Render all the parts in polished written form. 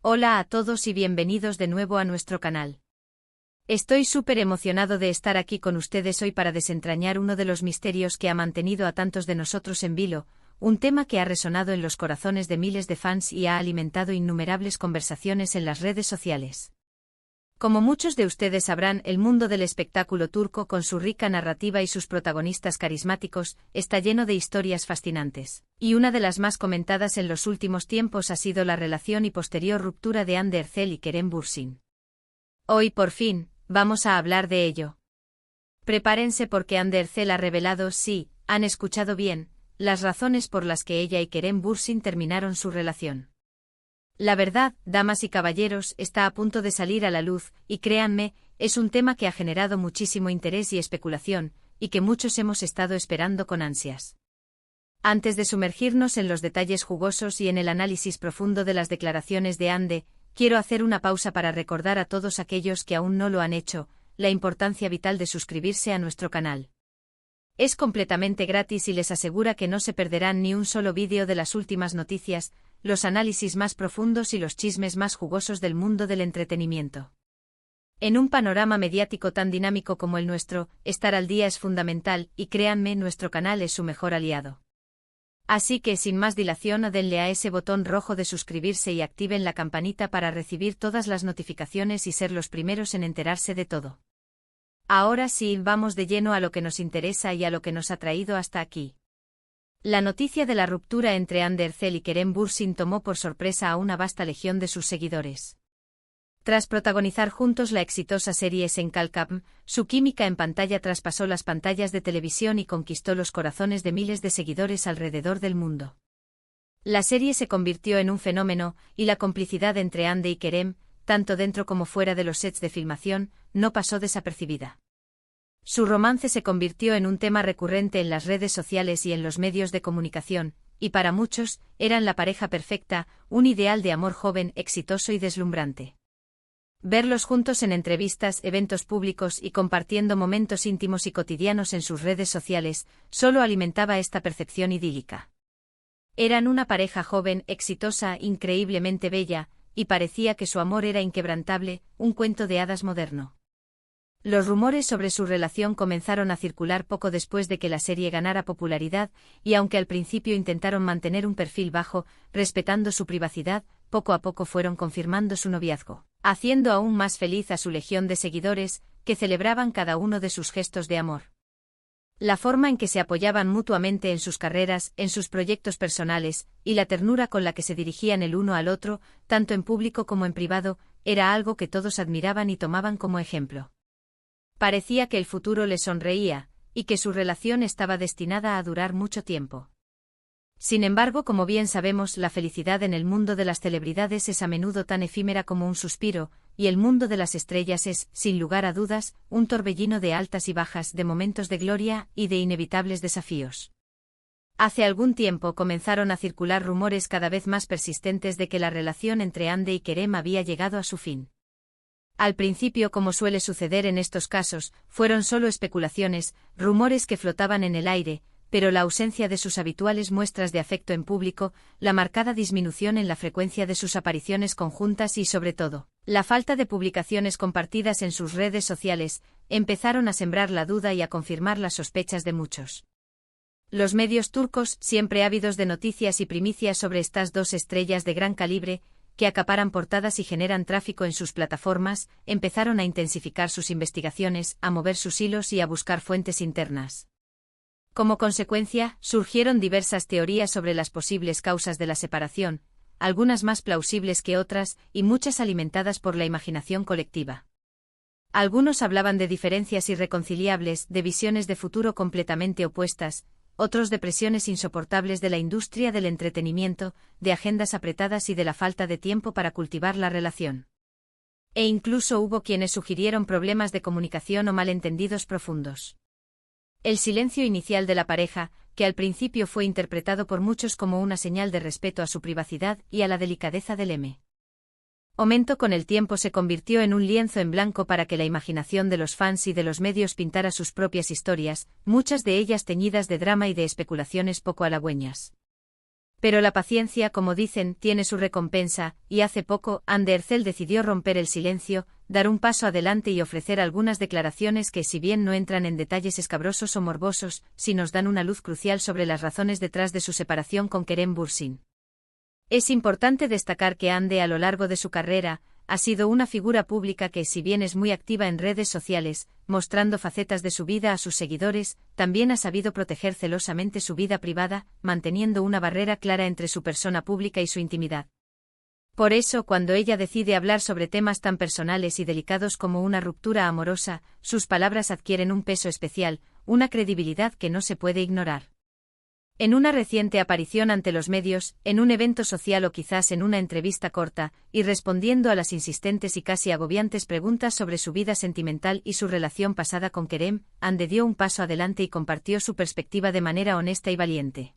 Hola a todos y bienvenidos de nuevo a nuestro canal. Estoy súper emocionado de estar aquí con ustedes hoy para desentrañar uno de los misterios que ha mantenido a tantos de nosotros en vilo, un tema que ha resonado en los corazones de miles de fans y ha alimentado innumerables conversaciones en las redes sociales. Como muchos de ustedes sabrán, el mundo del espectáculo turco, con su rica narrativa y sus protagonistas carismáticos, está lleno de historias fascinantes. Y una de las más comentadas en los últimos tiempos ha sido la relación y posterior ruptura de Hande Erçel y Kerem Bürsin. Hoy, por fin, vamos a hablar de ello. Prepárense porque Hande Erçel ha revelado, sí, han escuchado bien, las razones por las que ella y Kerem Bürsin terminaron su relación. La verdad, damas y caballeros, está a punto de salir a la luz, y créanme, es un tema que ha generado muchísimo interés y especulación, y que muchos hemos estado esperando con ansias. Antes de sumergirnos en los detalles jugosos y en el análisis profundo de las declaraciones de Hande, quiero hacer una pausa para recordar a todos aquellos que aún no lo han hecho, la importancia vital de suscribirse a nuestro canal. Es completamente gratis y les asegura que no se perderán ni un solo vídeo de las últimas noticias, los análisis más profundos y los chismes más jugosos del mundo del entretenimiento. En un panorama mediático tan dinámico como el nuestro, estar al día es fundamental y créanme, nuestro canal es su mejor aliado. Así que sin más dilación, denle a ese botón rojo de suscribirse y activen la campanita para recibir todas las notificaciones y ser los primeros en enterarse de todo. Ahora sí, vamos de lleno a lo que nos interesa y a lo que nos ha traído hasta aquí. La noticia de la ruptura entre Hande Erçel y Kerem Bürsin tomó por sorpresa a una vasta legión de sus seguidores. Tras protagonizar juntos la exitosa serie Sen Kalkam, su química en pantalla traspasó las pantallas de televisión y conquistó los corazones de miles de seguidores alrededor del mundo. La serie se convirtió en un fenómeno, y la complicidad entre Hande y Kerem, tanto dentro como fuera de los sets de filmación, no pasó desapercibida. Su romance se convirtió en un tema recurrente en las redes sociales y en los medios de comunicación, y para muchos, eran la pareja perfecta, un ideal de amor joven, exitoso y deslumbrante. Verlos juntos en entrevistas, eventos públicos y compartiendo momentos íntimos y cotidianos en sus redes sociales, solo alimentaba esta percepción idílica. Eran una pareja joven, exitosa, increíblemente bella, y parecía que su amor era inquebrantable, un cuento de hadas moderno. Los rumores sobre su relación comenzaron a circular poco después de que la serie ganara popularidad, y aunque al principio intentaron mantener un perfil bajo, respetando su privacidad, poco a poco fueron confirmando su noviazgo, haciendo aún más feliz a su legión de seguidores, que celebraban cada uno de sus gestos de amor. La forma en que se apoyaban mutuamente en sus carreras, en sus proyectos personales, y la ternura con la que se dirigían el uno al otro, tanto en público como en privado, era algo que todos admiraban y tomaban como ejemplo. Parecía que el futuro les sonreía, y que su relación estaba destinada a durar mucho tiempo. Sin embargo, como bien sabemos, la felicidad en el mundo de las celebridades es a menudo tan efímera como un suspiro, y el mundo de las estrellas es, sin lugar a dudas, un torbellino de altas y bajas, de momentos de gloria y de inevitables desafíos. Hace algún tiempo comenzaron a circular rumores cada vez más persistentes de que la relación entre Hande y Kerem había llegado a su fin. Al principio, como suele suceder en estos casos, fueron solo especulaciones, rumores que flotaban en el aire, pero la ausencia de sus habituales muestras de afecto en público, la marcada disminución en la frecuencia de sus apariciones conjuntas y, sobre todo, la falta de publicaciones compartidas en sus redes sociales, empezaron a sembrar la duda y a confirmar las sospechas de muchos. Los medios turcos, siempre ávidos de noticias y primicias sobre estas dos estrellas de gran calibre, que acaparan portadas y generan tráfico en sus plataformas, empezaron a intensificar sus investigaciones, a mover sus hilos y a buscar fuentes internas. Como consecuencia, surgieron diversas teorías sobre las posibles causas de la separación, algunas más plausibles que otras, y muchas alimentadas por la imaginación colectiva. Algunos hablaban de diferencias irreconciliables, de visiones de futuro completamente opuestas, otros de presiones insoportables de la industria del entretenimiento, de agendas apretadas y de la falta de tiempo para cultivar la relación. E incluso hubo quienes sugirieron problemas de comunicación o malentendidos profundos. El silencio inicial de la pareja, que al principio fue interpretado por muchos como una señal de respeto a su privacidad y a la delicadeza del momento, con el tiempo se convirtió en un lienzo en blanco para que la imaginación de los fans y de los medios pintara sus propias historias, muchas de ellas teñidas de drama y de especulaciones poco halagüeñas. Pero la paciencia, como dicen, tiene su recompensa, y hace poco, Anne Ercel decidió romper el silencio, dar un paso adelante y ofrecer algunas declaraciones que, si bien no entran en detalles escabrosos o morbosos, sí nos dan una luz crucial sobre las razones detrás de su separación con Kerem Bürsin. Es importante destacar que Anne, a lo largo de su carrera, ha sido una figura pública que, si bien es muy activa en redes sociales, mostrando facetas de su vida a sus seguidores, también ha sabido proteger celosamente su vida privada, manteniendo una barrera clara entre su persona pública y su intimidad. Por eso, cuando ella decide hablar sobre temas tan personales y delicados como una ruptura amorosa, sus palabras adquieren un peso especial, una credibilidad que no se puede ignorar. En una reciente aparición ante los medios, en un evento social o quizás en una entrevista corta, y respondiendo a las insistentes y casi agobiantes preguntas sobre su vida sentimental y su relación pasada con Kerem, Anne dio un paso adelante y compartió su perspectiva de manera honesta y valiente.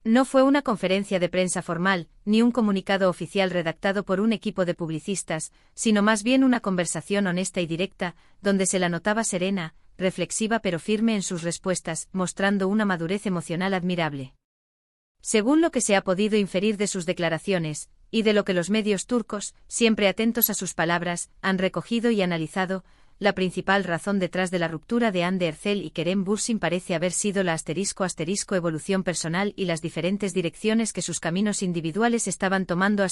No fue una conferencia de prensa formal, ni un comunicado oficial redactado por un equipo de publicistas, sino más bien una conversación honesta y directa, donde se la notaba serena, reflexiva pero firme en sus respuestas, mostrando una madurez emocional admirable. Según lo que se ha podido inferir de sus declaraciones, y de lo que los medios turcos, siempre atentos a sus palabras, han recogido y analizado, la principal razón detrás de la ruptura de Hande Erçel y Kerem Bürsin parece haber sido la ** evolución personal y las diferentes direcciones que sus caminos individuales estaban tomando **.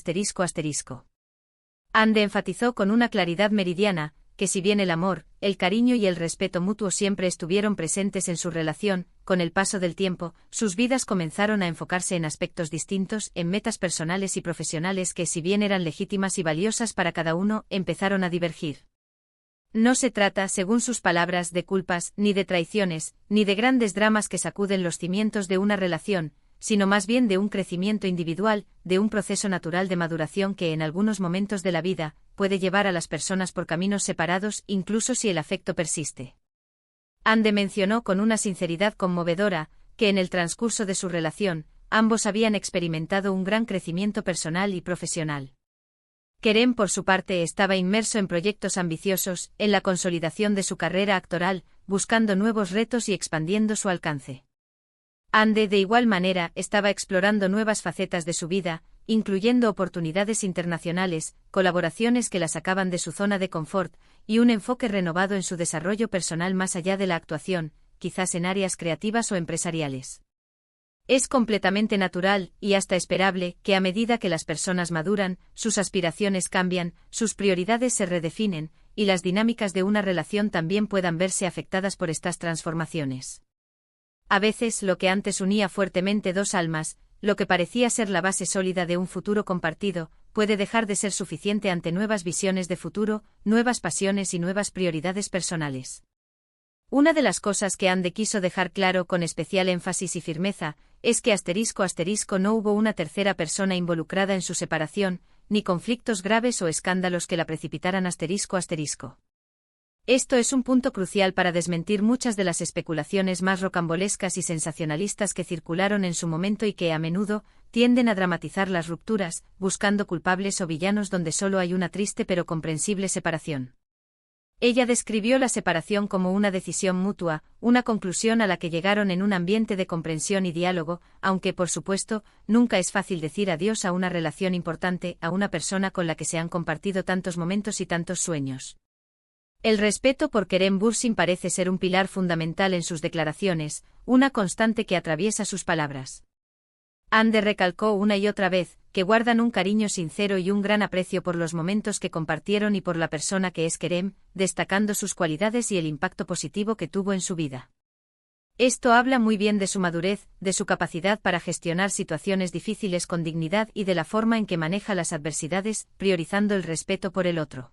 Hande enfatizó con una claridad meridiana, que si bien el amor, el cariño y el respeto mutuo siempre estuvieron presentes en su relación, con el paso del tiempo, sus vidas comenzaron a enfocarse en aspectos distintos, en metas personales y profesionales que, si bien eran legítimas y valiosas para cada uno, empezaron a divergir. No se trata, según sus palabras, de culpas, ni de traiciones, ni de grandes dramas que sacuden los cimientos de una relación, sino más bien de un crecimiento individual, de un proceso natural de maduración que en algunos momentos de la vida puede llevar a las personas por caminos separados, incluso si el afecto persiste. Hande mencionó con una sinceridad conmovedora que en el transcurso de su relación, ambos habían experimentado un gran crecimiento personal y profesional. Kerem, por su parte, estaba inmerso en proyectos ambiciosos, en la consolidación de su carrera actoral, buscando nuevos retos y expandiendo su alcance. Hande, de igual manera, estaba explorando nuevas facetas de su vida, incluyendo oportunidades internacionales, colaboraciones que la sacaban de su zona de confort, y un enfoque renovado en su desarrollo personal más allá de la actuación, quizás en áreas creativas o empresariales. Es completamente natural, y hasta esperable, que a medida que las personas maduran, sus aspiraciones cambian, sus prioridades se redefinen, y las dinámicas de una relación también puedan verse afectadas por estas transformaciones. A veces lo que antes unía fuertemente dos almas, lo que parecía ser la base sólida de un futuro compartido, puede dejar de ser suficiente ante nuevas visiones de futuro, nuevas pasiones y nuevas prioridades personales. Una de las cosas que Hande quiso dejar claro con especial énfasis y firmeza, es que ** no hubo una tercera persona involucrada en su separación, ni conflictos graves o escándalos que la precipitaran **. Esto es un punto crucial para desmentir muchas de las especulaciones más rocambolescas y sensacionalistas que circularon en su momento y que, a menudo, tienden a dramatizar las rupturas, buscando culpables o villanos donde solo hay una triste pero comprensible separación. Ella describió la separación como una decisión mutua, una conclusión a la que llegaron en un ambiente de comprensión y diálogo, aunque, por supuesto, nunca es fácil decir adiós a una relación importante, a una persona con la que se han compartido tantos momentos y tantos sueños. El respeto por Kerem Bürsin parece ser un pilar fundamental en sus declaraciones, una constante que atraviesa sus palabras. Hande recalcó una y otra vez que guardan un cariño sincero y un gran aprecio por los momentos que compartieron y por la persona que es Kerem, destacando sus cualidades y el impacto positivo que tuvo en su vida. Esto habla muy bien de su madurez, de su capacidad para gestionar situaciones difíciles con dignidad y de la forma en que maneja las adversidades, priorizando el respeto por el otro.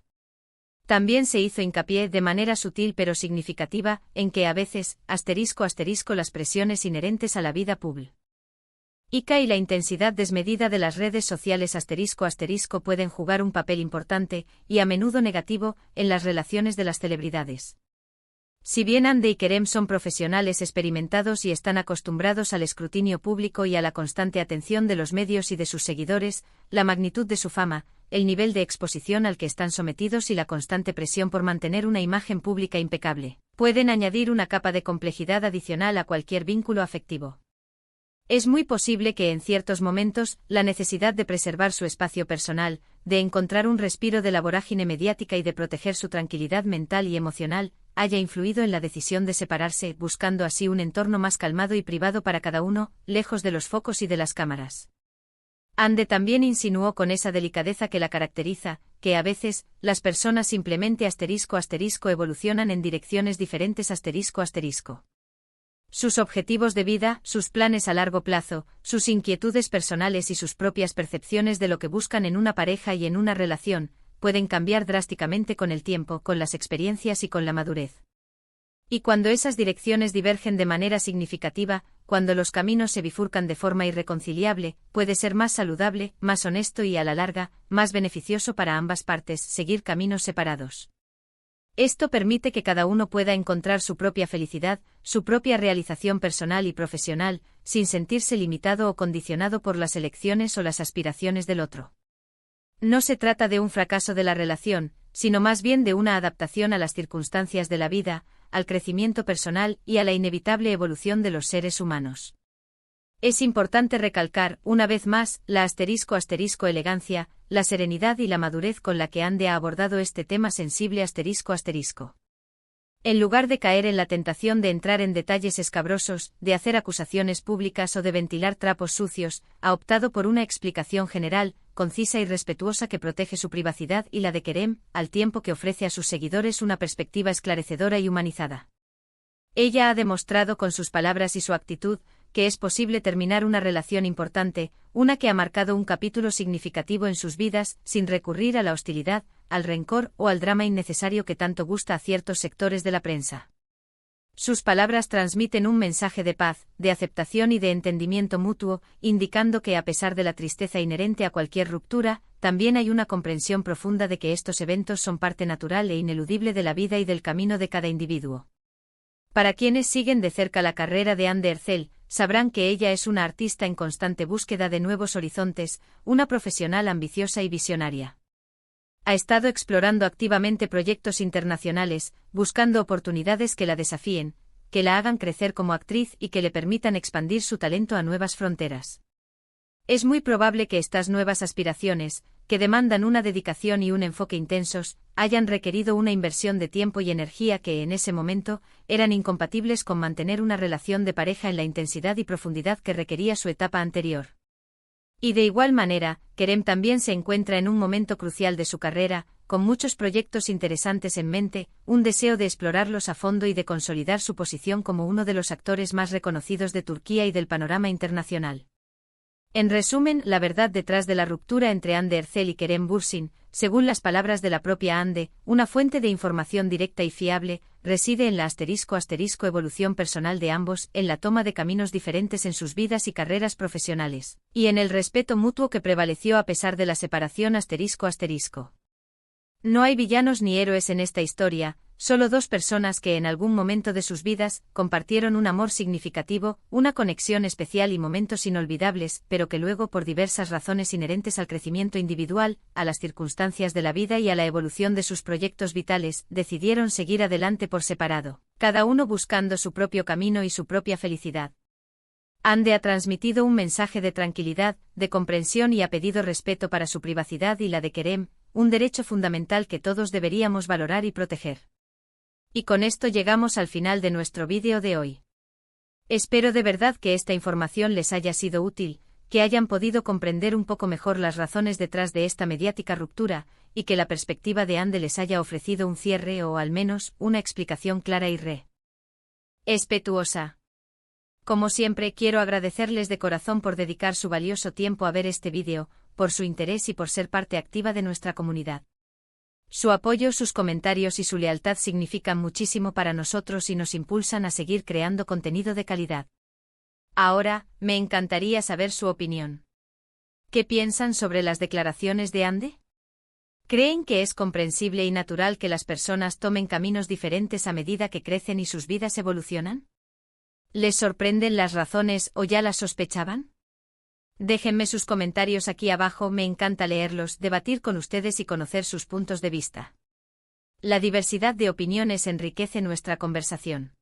También se hizo hincapié de manera sutil pero significativa en que a veces, ** las presiones inherentes a la vida pública y la intensidad desmedida de las redes sociales ** pueden jugar un papel importante, y a menudo negativo, en las relaciones de las celebridades. Si bien Hande y Kerem son profesionales experimentados y están acostumbrados al escrutinio público y a la constante atención de los medios y de sus seguidores, la magnitud de su fama, el nivel de exposición al que están sometidos y la constante presión por mantener una imagen pública impecable, pueden añadir una capa de complejidad adicional a cualquier vínculo afectivo. Es muy posible que en ciertos momentos, la necesidad de preservar su espacio personal, de encontrar un respiro de la vorágine mediática y de proteger su tranquilidad mental y emocional, haya influido en la decisión de separarse, buscando así un entorno más calmado y privado para cada uno, lejos de los focos y de las cámaras. Ande también insinuó con esa delicadeza que la caracteriza, que a veces, las personas simplemente *** evolucionan en direcciones diferentes ***. Sus objetivos de vida, sus planes a largo plazo, sus inquietudes personales y sus propias percepciones de lo que buscan en una pareja y en una relación, pueden cambiar drásticamente con el tiempo, con las experiencias y con la madurez. Y cuando esas direcciones divergen de manera significativa, cuando los caminos se bifurcan de forma irreconciliable, puede ser más saludable, más honesto y a la larga, más beneficioso para ambas partes seguir caminos separados. Esto permite que cada uno pueda encontrar su propia felicidad, su propia realización personal y profesional, sin sentirse limitado o condicionado por las elecciones o las aspiraciones del otro. No se trata de un fracaso de la relación, sino más bien de una adaptación a las circunstancias de la vida, al crecimiento personal y a la inevitable evolución de los seres humanos. Es importante recalcar, una vez más, la *** elegancia, la serenidad y la madurez con la que Ande ha abordado este tema sensible ***. En lugar de caer en la tentación de entrar en detalles escabrosos, de hacer acusaciones públicas o de ventilar trapos sucios, ha optado por una explicación general, concisa y respetuosa que protege su privacidad y la de Kerem, al tiempo que ofrece a sus seguidores una perspectiva esclarecedora y humanizada. Ella ha demostrado con sus palabras y su actitud, que es posible terminar una relación importante, una que ha marcado un capítulo significativo en sus vidas, sin recurrir a la hostilidad, al rencor o al drama innecesario que tanto gusta a ciertos sectores de la prensa. Sus palabras transmiten un mensaje de paz, de aceptación y de entendimiento mutuo, indicando que a pesar de la tristeza inherente a cualquier ruptura, también hay una comprensión profunda de que estos eventos son parte natural e ineludible de la vida y del camino de cada individuo. Para quienes siguen de cerca la carrera de Hande Erçel, sabrán que ella es una artista en constante búsqueda de nuevos horizontes, una profesional ambiciosa y visionaria. Ha estado explorando activamente proyectos internacionales, buscando oportunidades que la desafíen, que la hagan crecer como actriz y que le permitan expandir su talento a nuevas fronteras. Es muy probable que estas nuevas aspiraciones, que demandan una dedicación y un enfoque intensos, hayan requerido una inversión de tiempo y energía que en ese momento eran incompatibles con mantener una relación de pareja en la intensidad y profundidad que requería su etapa anterior. Y de igual manera, Kerem también se encuentra en un momento crucial de su carrera, con muchos proyectos interesantes en mente, un deseo de explorarlos a fondo y de consolidar su posición como uno de los actores más reconocidos de Turquía y del panorama internacional. En resumen, la verdad detrás de la ruptura entre Hande Erçel y Kerem Bürsin, según las palabras de la propia Hande, una fuente de información directa y fiable, reside en la *** evolución personal de ambos, en la toma de caminos diferentes en sus vidas y carreras profesionales, y en el respeto mutuo que prevaleció a pesar de la separación ***. No hay villanos ni héroes en esta historia, solo dos personas que en algún momento de sus vidas compartieron un amor significativo, una conexión especial y momentos inolvidables, pero que luego por diversas razones inherentes al crecimiento individual, a las circunstancias de la vida y a la evolución de sus proyectos vitales, decidieron seguir adelante por separado, cada uno buscando su propio camino y su propia felicidad. Hande ha transmitido un mensaje de tranquilidad, de comprensión y ha pedido respeto para su privacidad y la de Kerem, un derecho fundamental que todos deberíamos valorar y proteger. Y con esto llegamos al final de nuestro vídeo de hoy. Espero de verdad que esta información les haya sido útil, que hayan podido comprender un poco mejor las razones detrás de esta mediática ruptura, y que la perspectiva de Hande les haya ofrecido un cierre o al menos una explicación clara y respetuosa. Como siempre, quiero agradecerles de corazón por dedicar su valioso tiempo a ver este vídeo, por su interés y por ser parte activa de nuestra comunidad. Su apoyo, sus comentarios y su lealtad significan muchísimo para nosotros y nos impulsan a seguir creando contenido de calidad. Ahora, me encantaría saber su opinión. ¿Qué piensan sobre las declaraciones de Hande? ¿Creen que es comprensible y natural que las personas tomen caminos diferentes a medida que crecen y sus vidas evolucionan? ¿Les sorprenden las razones o ya las sospechaban? Déjenme sus comentarios aquí abajo, me encanta leerlos, debatir con ustedes y conocer sus puntos de vista. La diversidad de opiniones enriquece nuestra conversación.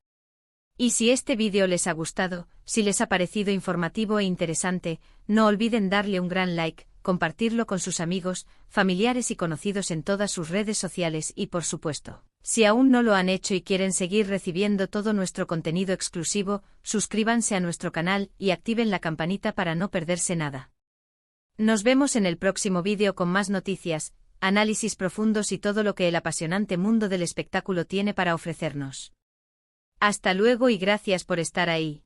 Y si este vídeo les ha gustado, si les ha parecido informativo e interesante, no olviden darle un gran like, compartirlo con sus amigos, familiares y conocidos en todas sus redes sociales y por supuesto, si aún no lo han hecho y quieren seguir recibiendo todo nuestro contenido exclusivo, suscríbanse a nuestro canal y activen la campanita para no perderse nada. Nos vemos en el próximo vídeo con más noticias, análisis profundos y todo lo que el apasionante mundo del espectáculo tiene para ofrecernos. Hasta luego y gracias por estar ahí.